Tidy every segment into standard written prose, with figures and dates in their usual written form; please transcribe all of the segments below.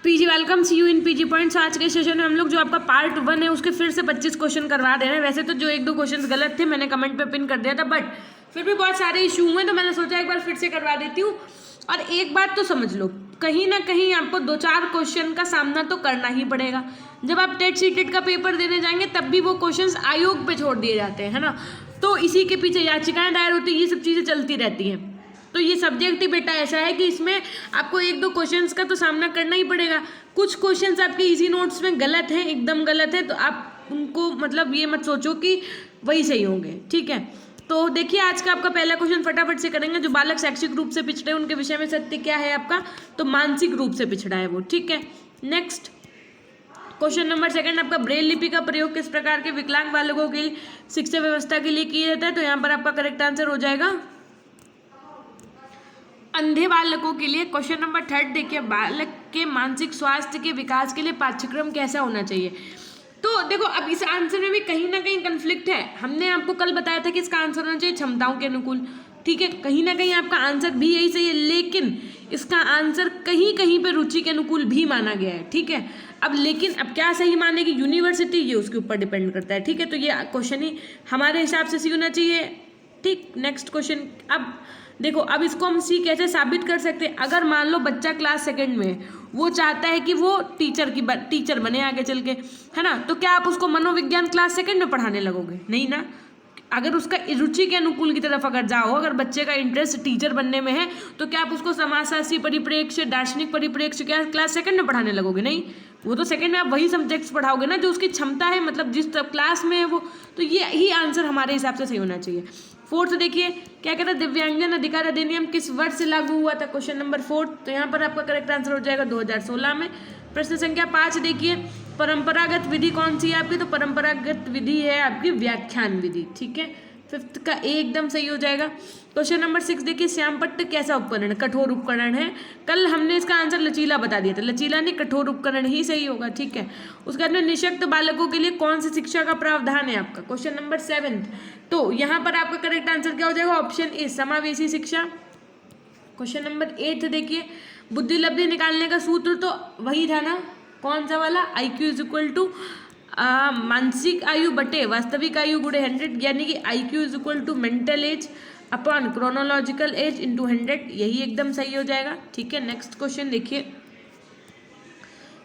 PG welcome see you in PG points. आज के session में हम लोग जो आपका पार्ट 1 है उसके फिर से 25 क्वेश्चन करवा दे रहे हैं। वैसे तो जो एक दो क्वेश्चन गलत थे मैंने कमेंट पे पिन कर दिया था, बट फिर भी बहुत सारे इशू हुए तो मैंने सोचा एक बार फिर से करवा देती हूँ। और एक बात तो समझ लो, कहीं ना कहीं आपको 2-4 क्वेश्चन का सामना तो करना ही पड़ेगा। जब आप टेट सीटेट का पेपर देने जाएंगे तब भी वो क्वेश्चन आयोग पे छोड़ दिए जाते हैं, है ना। तो इसी के पीछे याचिकाएं दायर होती है, ये सब चीज़ें चलती रहती हैं। तो ये सब्जेक्ट ही बेटा ऐसा है कि इसमें आपको एक दो क्वेश्चंस का तो सामना करना ही पड़ेगा। कुछ क्वेश्चंस आपके इजी नोट्स में गलत हैं, एकदम गलत है, तो आप उनको मतलब ये मत सोचो कि वही सही होंगे, ठीक है। तो देखिए आज का आपका पहला क्वेश्चन फटाफट से करेंगे। जो बालक शैक्षिक रूप से पिछड़े उनके विषय में सत्य क्या है आपका, तो मानसिक रूप से पिछड़ा है वो, ठीक है। नेक्स्ट क्वेश्चन नंबर 2 आपका ब्रेल लिपि का प्रयोग किस प्रकार के विकलांग बालकों की शिक्षा व्यवस्था के लिए किया जाता है, तो यहाँ पर आपका करेक्ट आंसर हो जाएगा अंधे बालकों के लिए। क्वेश्चन नंबर 3 देखिए, बालक के मानसिक स्वास्थ्य के विकास के लिए पाठ्यक्रम कैसा होना चाहिए। तो देखो अब इस आंसर में भी कहीं ना कहीं कन्फ्लिक्ट है। हमने आपको कल बताया था कि इसका आंसर होना चाहिए क्षमताओं के अनुकूल, ठीक है। कहीं ना कहीं आपका आंसर भी यही सही है, लेकिन इसका आंसर कहीं कहीं पे रुचि के अनुकूल भी माना गया है, ठीक है। अब लेकिन अब क्या सही मानेगी यूनिवर्सिटी, ये उसके ऊपर डिपेंड करता है, ठीक है। तो ये क्वेश्चन ही हमारे हिसाब से सही होना चाहिए, ठीक। नेक्स्ट क्वेश्चन, अब देखो अब इसको हम सी कैसे साबित कर सकते हैं। अगर मान लो बच्चा क्लास 2 में है, वो चाहता है कि वो टीचर बने आगे चल के, है ना, तो क्या आप उसको मनोविज्ञान क्लास 2 में पढ़ाने लगोगे? नहीं ना। अगर उसका रुचि के अनुकूल की तरफ अगर जाओ, अगर बच्चे का इंटरेस्ट टीचर बनने में है, तो क्या आप उसको समाजशास्त्री परिप्रेक्ष्य, दार्शनिक परिप्रेक्ष्य क्या क्लास 2 में पढ़ाने लगोगे? नहीं। वो तो 2 में आप वही सब्जेक्ट्स पढ़ाओगे ना जो उसकी क्षमता है, मतलब जिस क्लास में है वो। तो ये ही आंसर हमारे हिसाब से सही होना चाहिए। 4 देखिए क्या कहता है, दिव्यांगजन अधिकार अधिनियम किस वर्ष से लागू हुआ था, क्वेश्चन नंबर 4। तो यहाँ पर आपका करेक्ट आंसर हो जाएगा 2016 में। प्रश्न संख्या 5 देखिए, परंपरागत विधि कौन सी है आपकी, तो परंपरागत विधि है आपकी व्याख्यान विधि, ठीक है। 5 का एकदम सही हो जाएगा। क्वेश्चन नंबर 6 देखिए, श्यामपट्ट कैसा उपकरण, कठोर उपकरण है। कल हमने इसका आंसर लचीला बता दिया था, लचीला नहीं कठोर उपकरण ही सही होगा, ठीक है। उसके बाद में निःशक्त बालकों के लिए कौन सी शिक्षा का प्रावधान है आपका, क्वेश्चन नंबर 7। तो यहाँ पर आपका करेक्ट आंसर क्या हो जाएगा, ऑप्शन ए समावेशी शिक्षा। क्वेश्चन नंबर 8 देखिए, बुद्धि लब्धि निकालने का सूत्र तो वही था ना, कौन सा वाला, IQ इज इक्वल टू मानसिक आयु बटे वास्तविक आयु गुणे 100, यानी कि IQ is equal to mental age upon chronological age into 100, यही एकदम सही हो जाएगा, ठीक है। नेक्स्ट क्वेश्चन देखिए,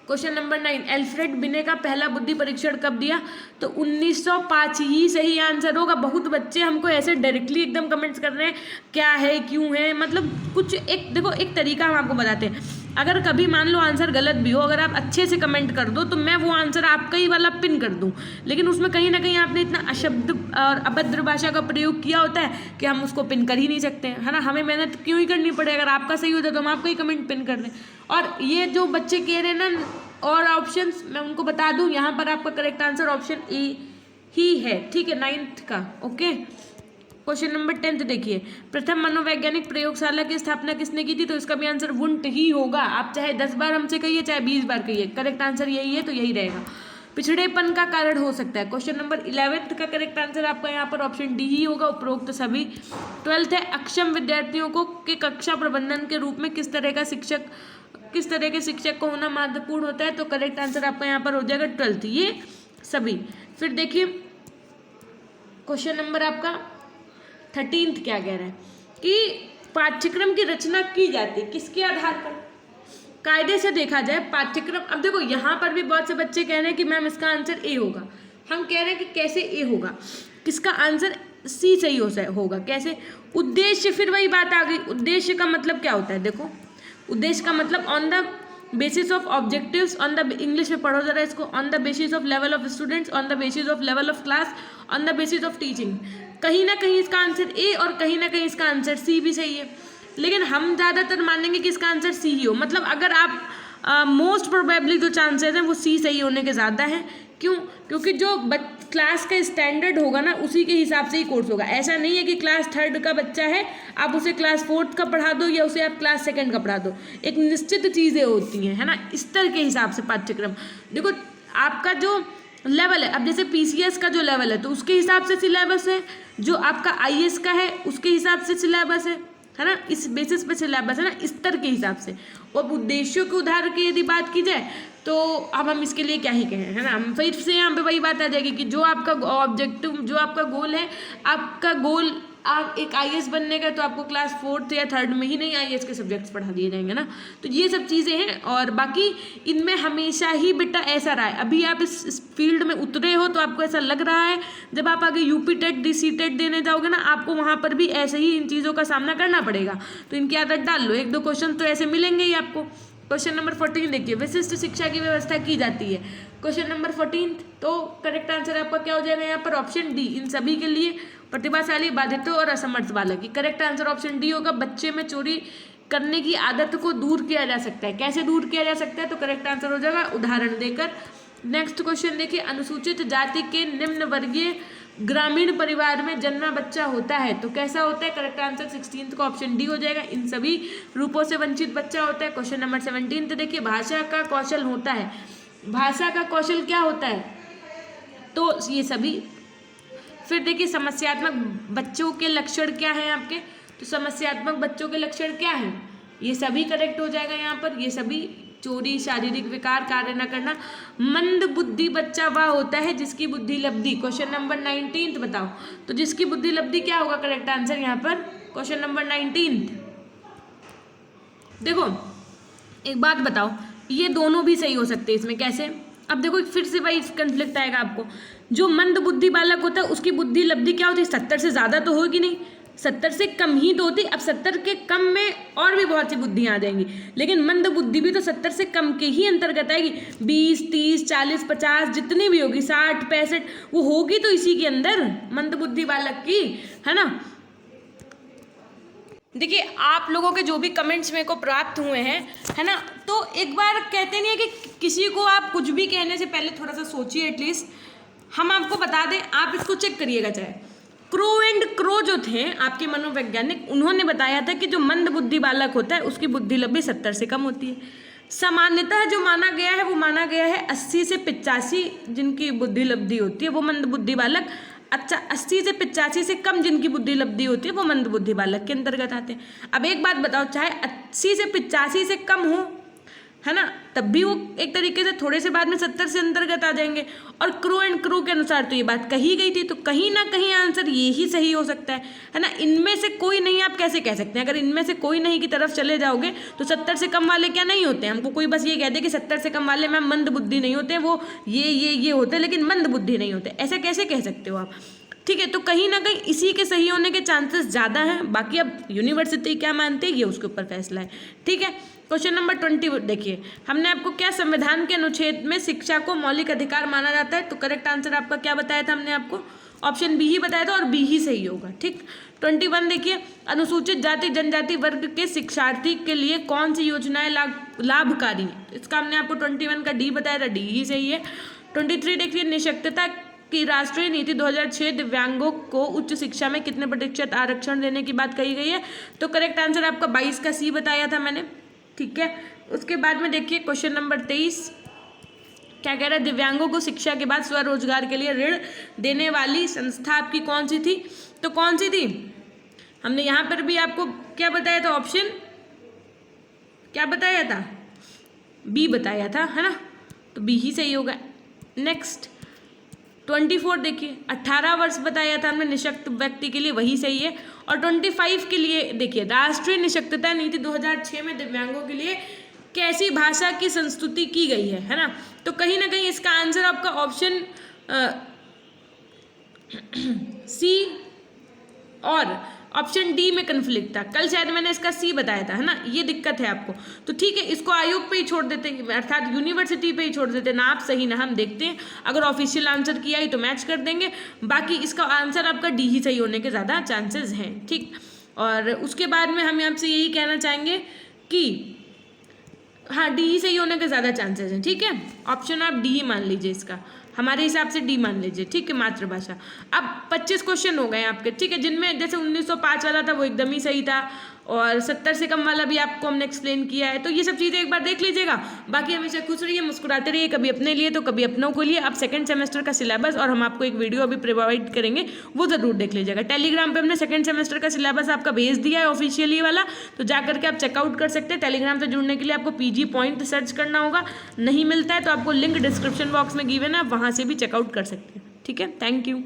क्वेश्चन नंबर 9, एल्फ्रेड बिने का पहला बुद्धि परीक्षण कब दिया, तो 1905 ही सही आंसर होगा। बहुत बच्चे हमको ऐसे डायरेक्टली एकदम कमेंट्स कर रहे हैं क्या है क्यों है, मतलब कुछ एक देखो एक तरीका हम आपको बताते हैं। अगर कभी मान लो आंसर गलत भी हो, अगर आप अच्छे से कमेंट कर दो तो मैं वो आंसर आपका ही वाला पिन कर दूं, लेकिन उसमें कहीं ना कहीं आपने इतना अशब्द और अभद्र भाषा का प्रयोग किया होता है कि हम उसको पिन कर ही नहीं सकते, है ना। हमें मेहनत क्यों ही करनी पड़े, अगर आपका सही होता तो हम आपका ही कमेंट पिन कर दें। और ये जो बच्चे कह रहे हैं ना और ऑप्शंस, मैं उनको बता दूं, यहाँ पर आपका करेक्ट आंसर ऑप्शन ए ही है, ठीक है, 9th का, ओके। क्वेश्चन नंबर 10 देखिए, प्रथम मनोवैज्ञानिक प्रयोगशाला की स्थापना किसने की थी, तो इसका भी आंसर वुंट ही होगा। आप चाहे 10 बार हमसे कहिए चाहे 20 बार कहिए, करेक्ट आंसर यही है, तो यही रहेगा। पिछड़ेपन का कारण हो सकता है, क्वेश्चन नंबर 11 का करेक्ट आंसर आपका यहाँ पर ऑप्शन डी ही होगा, उपरोक्त सभी। 12 है, अक्षम विद्यार्थियों को के कक्षा प्रबंधन के रूप में किस तरह के शिक्षक को होना महत्वपूर्ण होता है, तो करेक्ट आंसर आपका यहाँ पर हो जाएगा 12, ये सभी। फिर देखिए क्वेश्चन नंबर आपका 13 क्या कह रहा है कि पाठ्यक्रम की रचना की जाती है किसके आधार पर, कायदे से देखा जाए पाठ्यक्रम। अब देखो यहाँ पर भी बहुत से बच्चे कह रहे हैं कि मैम इसका आंसर ए होगा, हम कह रहे हैं कि कैसे ए होगा, किसका आंसर सी सही होगा, कैसे, उद्देश्य, फिर वही बात आ गई। उद्देश्य का मतलब क्या होता है, देखो उद्देश्य का मतलब on the basis of objectives, on the, English में पढ़ो जरा इसको, on the basis of level of students, on the basis of level of class, on the basis of teaching. कहीं ना कहीं इसका आंसर ए और कहीं ना कहीं इसका आंसर सी भी सही है, लेकिन हम ज़्यादातर मानेंगे कि इसका आंसर सी ही हो। मतलब अगर आप मोस्ट प्रोबेबली जो चांसेस हैं वो सी सही होने के ज़्यादा हैं। क्यों? क्योंकि जो क्लास का स्टैंडर्ड होगा ना उसी के हिसाब से ही कोर्स होगा। ऐसा नहीं है कि क्लास 3 का बच्चा है आप उसे क्लास 4 का पढ़ा दो या उसे आप क्लास 2 का पढ़ा दो, एक निश्चित चीज़ें होती हैं, है ना, स्तर के हिसाब से पाठ्यक्रम। देखो आपका जो लेवल है, अब जैसे PCS का जो लेवल है तो उसके हिसाब से सिलेबस है, जो आपका IS का है उसके हिसाब से सिलेबस है, है ना, इस बेसिस पे सिलेबस है ना, स्तर के हिसाब से। और उद्देश्यों के उदाहरण की यदि बात की जाए तो अब हम इसके लिए क्या ही कहें, है ना। हम फिर से यहाँ पे वही बात आ जाएगी कि जो आपका ऑब्जेक्टिव, जो आपका गोल है, आपका गोल आप एक आईएएस बनने का, तो आपको क्लास 4th या 3rd में ही नहीं आईएएस के सब्जेक्ट्स पढ़ा दिए जाएंगे ना। तो ये सब चीज़ें हैं। और बाकी इनमें हमेशा ही बेटा ऐसा रहा है, अभी आप इस फील्ड में उतरे हो तो आपको ऐसा लग रहा है, जब आप आगे यूपी टेट DCTET देने जाओगे ना, आपको वहाँ पर भी ऐसे ही इन चीज़ों का सामना करना पड़ेगा। तो इनकी आदत डाल लो, 1-2 क्वेश्चन तो ऐसे मिलेंगे ही आपको। क्वेश्चन नंबर 14 देखिए, विशिष्ट शिक्षा की व्यवस्था की जाती है। क्वेश्चन नंबर 14, तो करेक्ट आंसर आपका क्या हो जाएगा यहाँ पर, ऑप्शन डी। इन सभी के लिए प्रतिभाशाली, बाधितों और असमर्थ बालक की करेक्ट आंसर ऑप्शन डी होगा। बच्चे में चोरी करने की आदत को दूर किया जा सकता है। कैसे दूर किया जा सकता है, तो करेक्ट आंसर हो जाएगा उदाहरण देकर। नेक्स्ट क्वेश्चन देखिए, अनुसूचित जाति के निम्न वर्गीय ग्रामीण परिवार में जन्मा बच्चा होता है तो कैसा होता है, करेक्ट आंसर 16th का ऑप्शन डी हो जाएगा। इन सभी रूपों से वंचित बच्चा होता है। क्वेश्चन नंबर 17 देखिए, भाषा का कौशल होता है। भाषा का कौशल क्या होता है, तो ये सभी। फिर देखिए, समस्यात्मक बच्चों के लक्षण क्या हैं आपके, तो समस्यात्मक बच्चों के लक्षण क्या हैं, ये सभी करेक्ट हो जाएगा यहाँ पर। ये सभी, चोरी, शारीरिक विकार, कार्य न करना। मंद बुद्धि बच्चा वह होता है जिसकी बुद्धि लब्धि, क्वेश्चन नंबर 19 बताओ, तो जिसकी बुद्धि लब्धि क्या होगा करेक्ट आंसर यहाँ पर, क्वेश्चन नंबर 19। देखो एक बात बताओ, ये दोनों भी सही हो सकते हैं इसमें, कैसे। अब देखो फिर से वही कंफ्लिक्ट आएगा आपको। जो मंद बुद्धि बालक होता है उसकी बुद्धि लब्धि क्या होती है, 70 से ज़्यादा तो होगी नहीं, 70 से कम ही तो होती। अब 70 के कम में और भी बहुत सी बुद्धियाँ आ जाएंगी, लेकिन मंद बुद्धि भी तो 70 से कम के ही अंतर्गत आएगी। 20, 30, 40, 50 जितनी भी होगी, 60, 65 वो होगी तो इसी के अंदर मंद बुद्धि बालक की, है ना। देखिए आप लोगों के जो भी कमेंट्स मेरे को प्राप्त हुए हैं, है ना, तो एक बार कहते नहीं है कि किसी को आप कुछ भी कहने से पहले थोड़ा सा सोचिए एटलीस्ट। हम आपको बता दें, आप इसको चेक करिएगा। चाहे क्रो एंड क्रो जो थे आपके मनोवैज्ञानिक, उन्होंने बताया था कि जो मंद बुद्धि बालक होता है उसकी बुद्धि लब्धि 70 से कम होती है। सामान्यतः जो माना गया है वो माना गया है 80 से 85 जिनकी बुद्धि लब्धि होती है वो मंद बुद्धि बालक। अच्छा, 80 से 85 से कम जिनकी बुद्धि लब्धि होती है वो मंद बुद्धि बालक के अंतर्गत आते हैं। अब एक बात बताओ, चाहे 80 से 85 से कम हो, है ना, तब भी वो एक तरीके से थोड़े से बाद में 70 से अंतर्गत आ जाएंगे। और क्रो एंड क्रो के अनुसार तो ये बात कही गई थी, तो कहीं ना कहीं आंसर ये ही सही हो सकता है ना। इनमें से कोई नहीं आप कैसे कह सकते हैं, अगर इनमें से कोई नहीं की तरफ चले जाओगे तो 70 से कम वाले क्या नहीं होते हैं। हमको कोई बस ये कह दे कि 70 से कम वाले मैम मंद बुद्धि नहीं होते, वो ये होते हैं लेकिन मंद बुद्धि नहीं होते, ऐसा कैसे कह सकते हो आप। ठीक है, तो कहीं ना कहीं इसी के सही होने के चांसेस ज़्यादा हैं। बाकी अब यूनिवर्सिटी क्या मानते हैं ये उसके ऊपर फैसला है। ठीक है, क्वेश्चन नंबर 20 देखिए, हमने आपको क्या संविधान के अनुच्छेद में शिक्षा को मौलिक अधिकार माना जाता है, तो करेक्ट आंसर आपका क्या बताया था हमने आपको, ऑप्शन बी ही बताया था और बी ही सही होगा। ठीक, 21 देखिए, अनुसूचित जाति जनजाति वर्ग के शिक्षार्थी के लिए कौन सी योजनाएं लाभकारी हैं, इसका हमने आपको 21 का डी बताया था, डी ही सही है। 23 देखिए, निःशक्तता की राष्ट्रीय नीति 2006 दिव्यांगों को उच्च शिक्षा में कितने प्रतिशत आरक्षण देने की बात कही गई है, तो करेक्ट आंसर आपका 22 का सी बताया था मैंने। ठीक है, उसके बाद में देखिए क्वेश्चन नंबर 23 क्या कह रहा है, दिव्यांगों को शिक्षा के बाद स्वरोजगार के लिए ऋण देने वाली संस्था आपकी कौन सी थी, तो कौन सी थी, हमने यहाँ पर भी आपको क्या बताया था, ऑप्शन क्या बताया था, बी बताया था, है ना, तो बी ही सही होगा। नेक्स्ट 24 देखिए, 18 वर्ष बताया था हमने निःशक्त व्यक्ति के लिए, वही सही है। और 25 के लिए देखिए, राष्ट्रीय निःशक्तता नीति 2006 में दिव्यांगों के लिए कैसी भाषा की संस्तुति की गई है ना, तो कहीं ना कहीं इसका आंसर आपका ऑप्शन सी और ऑप्शन डी में कन्फ्लिक्ट था। कल शायद मैंने इसका सी बताया था, है ना, ये दिक्कत है आपको, तो ठीक है, इसको आयोग पे ही छोड़ देते हैं, अर्थात यूनिवर्सिटी पे ही छोड़ देते हैं, ना आप सही ना हम देखते हैं, अगर ऑफिशियल आंसर किया ही तो मैच कर देंगे, बाकी इसका आंसर आपका डी ही सही होने के ज़्यादा चांसेस हैं। ठीक, और उसके बाद में हम आपसे यही कहना चाहेंगे कि हाँ, डी ही सही होने के ज़्यादा चांसेस हैं। ठीक है, ऑप्शन आप डी ही मान लीजिए, इसका हमारे हिसाब से डी मान लीजिए। ठीक है, मातृभाषा। अब 25 क्वेश्चन हो गए आपके, ठीक है, जिनमें जैसे 1905 वाला था वो एकदम ही सही था, और 70 से कम वाला भी आपको हमने एक्सप्लेन किया है। तो ये सब चीज़ें एक बार देख लीजिएगा। बाकी हमेशा खुश रहिए, मुस्कुराते रहिए, कभी अपने लिए तो कभी अपनों को लिए। अब सेकंड सेमेस्टर का सिलेबस और हम आपको एक वीडियो अभी प्रोवाइड करेंगे, वो ज़रूर देख लीजिएगा। टेलीग्राम पे हमने सेकंड सेमेस्टर का सिलेबस आपका भेज दिया है ऑफिशियली वाला, तो जा करके आप चेकआउट कर सकते हैं। टेलीग्राम से जुड़ने के लिए आपको PG पॉइंट सर्च करना होगा, नहीं मिलता है तो आपको लिंक डिस्क्रिप्शन बॉक्स में गिवन है, आप वहाँ से भी चेकआउट कर सकते हैं। ठीक है, थैंक यू।